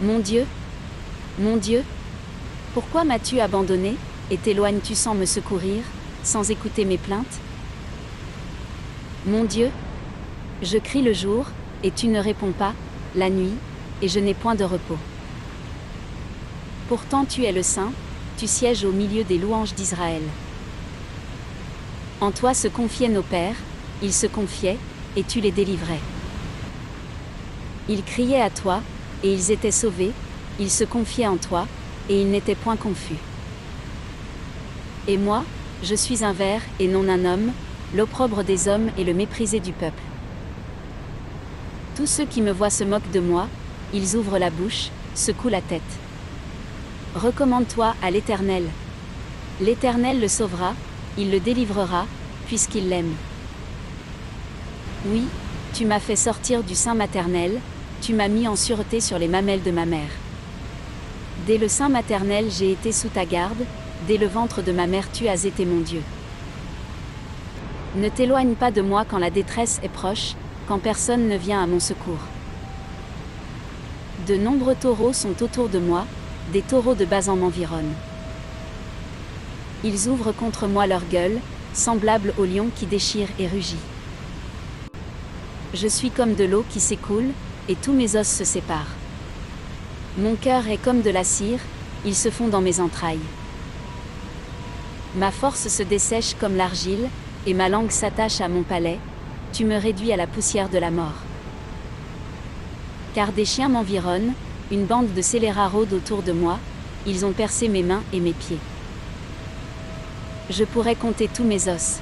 Mon Dieu, pourquoi m'as-tu abandonné, et t'éloignes-tu sans me secourir, sans écouter mes plaintes? Mon Dieu, je crie le jour, et tu ne réponds pas, la nuit, et je n'ai point de repos. Pourtant tu es le Saint, tu sièges au milieu des louanges d'Israël. En toi se confiaient nos pères, ils se confiaient, et tu les délivrais. Ils criaient à toi, et ils étaient sauvés, ils se confiaient en toi, et ils n'étaient point confus. Et moi, je suis un ver et non un homme, l'opprobre des hommes et le méprisé du peuple. Tous ceux qui me voient se moquent de moi, ils ouvrent la bouche, secouent la tête. Recommande-toi à l'Éternel. L'Éternel le sauvera, il le délivrera, puisqu'il l'aime. Oui, tu m'as fait sortir du sein maternel, tu m'as mis en sûreté sur les mamelles de ma mère. Dès le sein maternel j'ai été sous ta garde, dès le ventre de ma mère tu as été mon Dieu. Ne t'éloigne pas de moi quand la détresse est proche, quand personne ne vient à mon secours. De nombreux taureaux sont autour de moi, des taureaux de Basan m'environnent. Ils ouvrent contre moi leur gueule, semblables au lion qui déchire et rugit. Je suis comme de l'eau qui s'écoule, et tous mes os se séparent. Mon cœur est comme de la cire, il se fond dans mes entrailles. Ma force se dessèche comme l'argile, et ma langue s'attache à mon palais, tu me réduis à la poussière de la mort. Car des chiens m'environnent, une bande de scélérats rôde autour de moi, ils ont percé mes mains et mes pieds. Je pourrais compter tous mes os.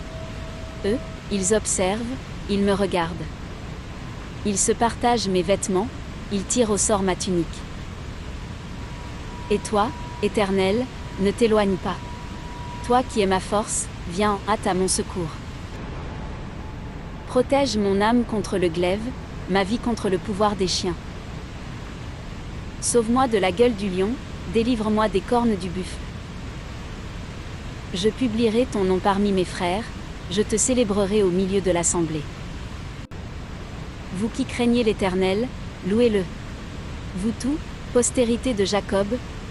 Eux, ils observent, ils me regardent. Ils se partagent mes vêtements, ils tirent au sort ma tunique. Et toi, Éternel, ne t'éloigne pas. Toi qui es ma force, viens en hâte à mon secours. Protège mon âme contre le glaive, ma vie contre le pouvoir des chiens. Sauve-moi de la gueule du lion, délivre-moi des cornes du buffle. Je publierai ton nom parmi mes frères, je te célébrerai au milieu de l'assemblée. Vous qui craignez l'Éternel, louez-le. Vous tous, postérité de Jacob,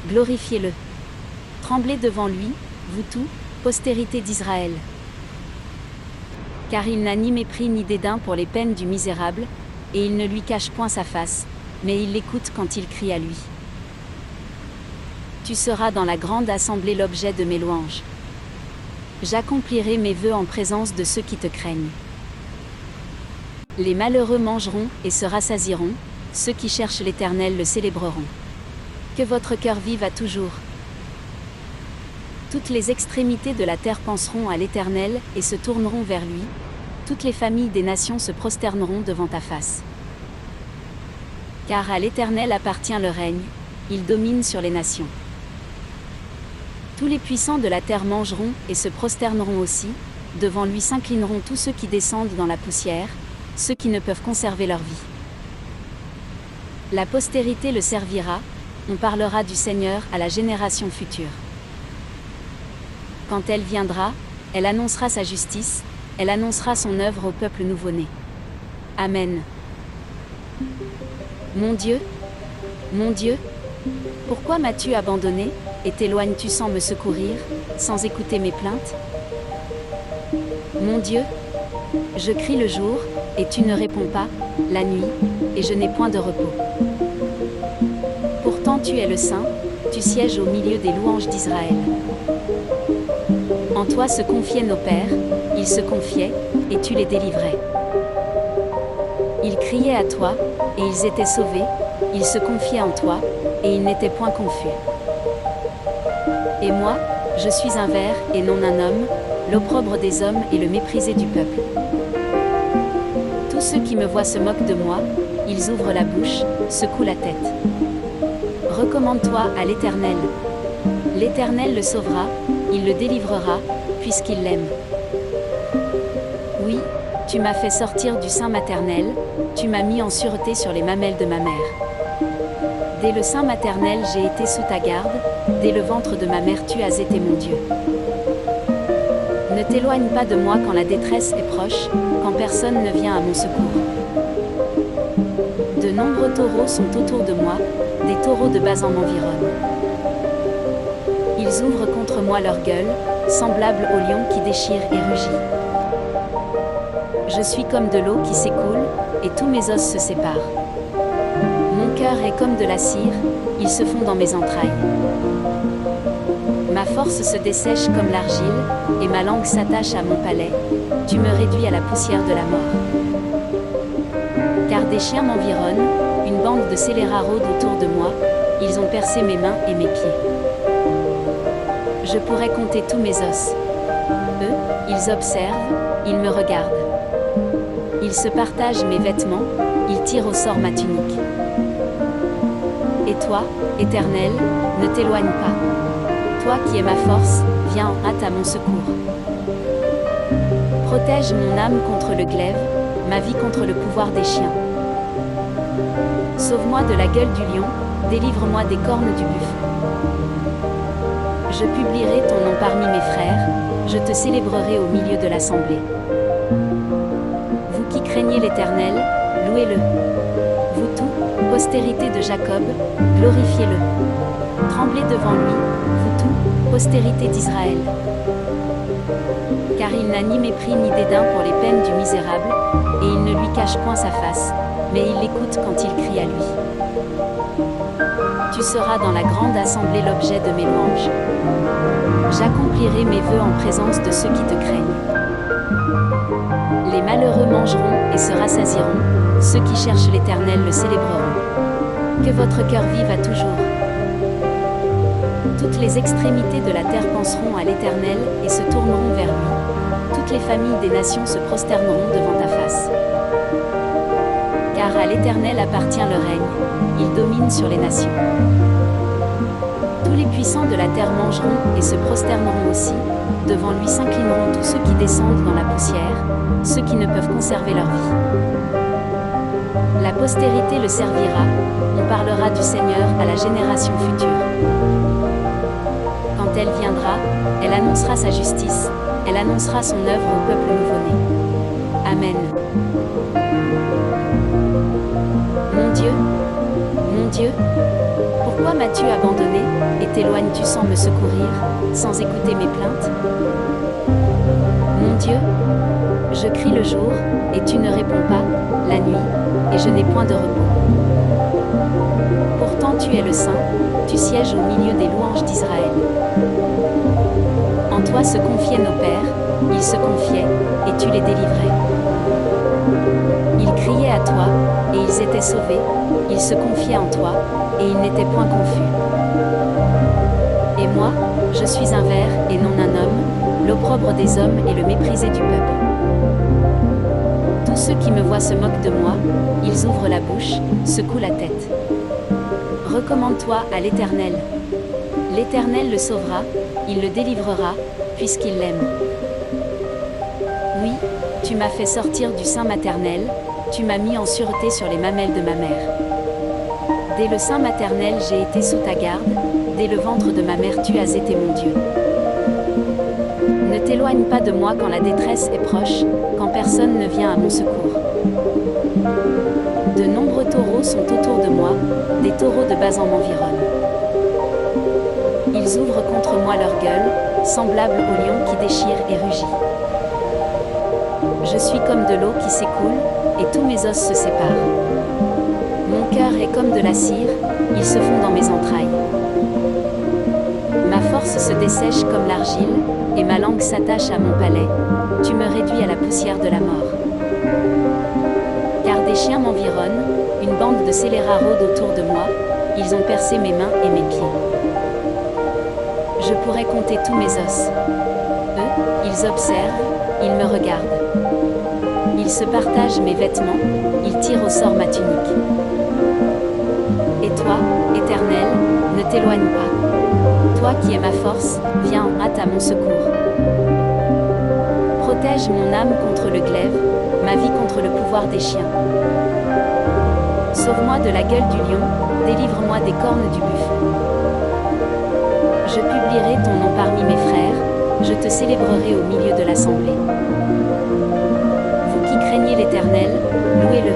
glorifiez-le. Tremblez devant lui, vous tous, postérité d'Israël. Car il n'a ni mépris ni dédain pour les peines du misérable, et il ne lui cache point sa face, mais il l'écoute quand il crie à lui. Tu seras dans la grande assemblée l'objet de mes louanges. J'accomplirai mes vœux en présence de ceux qui te craignent. Les malheureux mangeront et se rassasieront, ceux qui cherchent l'Éternel le célébreront. Que votre cœur vive à toujours. Toutes les extrémités de la terre penseront à l'Éternel et se tourneront vers lui, toutes les familles des nations se prosterneront devant ta face. Car à l'Éternel appartient le règne, il domine sur les nations. Tous les puissants de la terre mangeront et se prosterneront aussi, devant lui s'inclineront tous ceux qui descendent dans la poussière, ceux qui ne peuvent conserver leur vie. La postérité le servira, on parlera du Seigneur à la génération future. Quand elle viendra, elle annoncera sa justice, elle annoncera son œuvre au peuple nouveau-né. Amen. Mon Dieu, pourquoi m'as-tu abandonné, et t'éloignes-tu sans me secourir, sans écouter mes plaintes? Mon Dieu, je crie le jour, et tu ne réponds pas, la nuit, et je n'ai point de repos. Pourtant tu es le Saint, tu sièges au milieu des louanges d'Israël. En toi se confiaient nos pères, ils se confiaient, et tu les délivrais. Ils criaient à toi, et ils étaient sauvés, ils se confiaient en toi, et ils n'étaient point confus. Et moi, je suis un ver et non un homme, l'opprobre des hommes et le méprisé du peuple. Tous ceux qui me voient se moquent de moi, ils ouvrent la bouche, secouent la tête. Recommande-toi à l'Éternel. L'Éternel le sauvera, il le délivrera, puisqu'il l'aime. Oui, tu m'as fait sortir du sein maternel, tu m'as mis en sûreté sur les mamelles de ma mère. Dès le sein maternel j'ai été sous ta garde, dès le ventre de ma mère tu as été mon Dieu. Ne t'éloigne pas de moi quand la détresse est proche, quand personne ne vient à mon secours. De nombreux taureaux sont autour de moi, des taureaux de Basan m'environnent. Ils ouvrent contre moi leur gueule, semblables au lion qui déchire et rugit. Je suis comme de l'eau qui s'écoule, et tous mes os se séparent. Mon cœur est comme de la cire, ils se fond dans mes entrailles. Ma force se dessèche comme l'argile, et ma langue s'attache à mon palais. Tu me réduis à la poussière de la mort. Car des chiens m'environnent, une bande de scélérats rôde autour de moi, ils ont percé mes mains et mes pieds. Je pourrais compter tous mes os. Eux, ils observent, ils me regardent. Ils se partagent mes vêtements, ils tirent au sort ma tunique. Et toi, Éternel, ne t'éloigne pas. Toi qui es ma force, viens en hâte à mon secours. Protège mon âme contre le glaive, ma vie contre le pouvoir des chiens. Sauve-moi de la gueule du lion, délivre-moi des cornes du buffle. Je publierai ton nom parmi mes frères, je te célébrerai au milieu de l'assemblée. Vous qui craignez l'Éternel, louez-le. Vous tous, postérité de Jacob, glorifiez-le. Tremblez devant lui, vous tous, postérité d'Israël. Car il n'a ni mépris ni dédain pour les peines du misérable, et il ne lui cache point sa face, mais il l'écoute quand il crie à lui. Tu seras dans la grande assemblée l'objet de mes louanges. J'accomplirai mes vœux en présence de ceux qui te craignent. Les malheureux mangeront et se rassasieront, ceux qui cherchent l'Éternel le célébreront. Que votre cœur vive à toujours. Toutes les extrémités de la terre penseront à l'Éternel et se tourneront vers lui. Toutes les familles des nations se prosterneront devant ta face. Car à l'Éternel appartient le règne, il domine sur les nations. Tous les puissants de la terre mangeront et se prosterneront aussi, devant lui s'inclineront tous ceux qui descendent dans la poussière, ceux qui ne peuvent conserver leur vie. La postérité le servira, on parlera du Seigneur à la génération future. Quand elle viendra, elle annoncera sa justice, elle annoncera son œuvre au peuple nouveau-né. Amen. Mon Dieu, pourquoi m'as-tu abandonné, et t'éloignes-tu sans me secourir, sans écouter mes plaintes? Mon Dieu, je crie le jour, et tu ne réponds pas, la nuit, et je n'ai point de repos. Pourtant tu es le Saint, tu sièges au milieu des louanges d'Israël. En toi se confiaient nos pères, ils se confiaient, et tu les délivrais. Ils criaient à toi, et ils étaient sauvés, ils se confiaient en toi, et ils n'étaient point confus. Et moi, je suis un ver et non un homme, l'opprobre des hommes et le méprisé du peuple. Tous ceux qui me voient se moquent de moi, ils ouvrent la bouche, secouent la tête. Recommande-toi à l'Éternel. L'Éternel le sauvera, il le délivrera, puisqu'il l'aime. Oui, tu m'as fait sortir du sein maternel, tu m'as mis en sûreté sur les mamelles de ma mère. Dès le sein maternel j'ai été sous ta garde, dès le ventre de ma mère tu as été mon Dieu. Ne t'éloigne pas de moi quand la détresse est proche, quand personne ne vient à mon secours. De nombreux taureaux sont autour de moi, des taureaux de Basan m'environnent. Ils ouvrent contre moi leur gueule, semblables au lion qui déchire et rugit. Je suis comme de l'eau qui s'écoule, et tous mes os se séparent. Mon cœur est comme de la cire, ils se fond dans mes entrailles. Ma force se dessèche comme l'argile, et ma langue s'attache à mon palais, tu me réduis à la poussière de la mort. Car des chiens m'environnent, une bande de scélérats rôde autour de moi, ils ont percé mes mains et mes pieds. Je pourrais compter tous mes os. Eux, ils observent, ils me regardent. Ils se partagent mes vêtements, ils tirent au sort ma tunique. Et toi, Éternel, ne t'éloigne pas. Toi qui es ma force, viens en hâte à mon secours. Protège mon âme contre le glaive, ma vie contre le pouvoir des chiens. Sauve-moi de la gueule du lion, délivre-moi des cornes du buffle. Je publierai ton nom parmi mes frères, je te célébrerai au milieu de l'assemblée. Vous qui craignez l'Éternel, louez-le.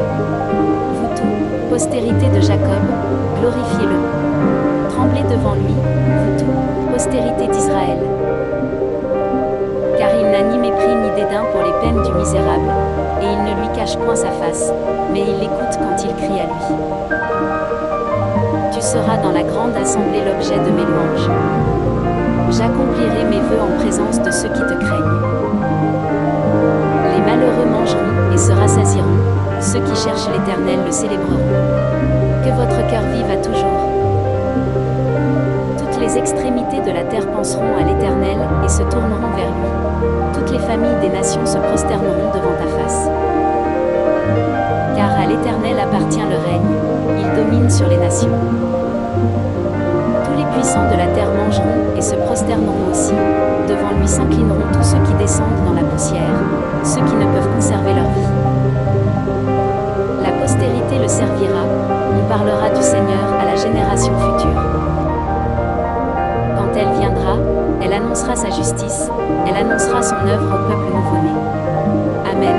Vous tous, Postérité de Jacob, glorifiez-le. Tremblez devant lui, vous tous, postérité d'Israël. Car il n'a ni mépris ni dédain pour les peines du misérable, et il ne lui cache point sa face, mais il l'écoute quand il crie à lui. Tu seras dans la grande assemblée l'objet de mes louanges. J'accomplirai mes vœux en présence de ceux qui te craignent. Les malheureux mangeront et se rassasieront, ceux qui cherchent l'Éternel le célébreront. Que votre cœur vive à toujours. Toutes les extrémités de la terre penseront à l'Éternel et se tourneront vers lui. Toutes les familles des nations se prosterneront devant ta face. Car à l'Éternel appartient le règne, il domine sur les nations. Tous les puissants de la terre mangeront et se prosterneront aussi. Devant lui s'inclineront tous ceux qui descendent dans la poussière, ceux qui ne peuvent conserver leur vie. La postérité le servira, on parlera du Seigneur à la génération future. Quand elle viendra, elle annoncera sa justice, elle annoncera son œuvre au peuple nouveau-né. Amen.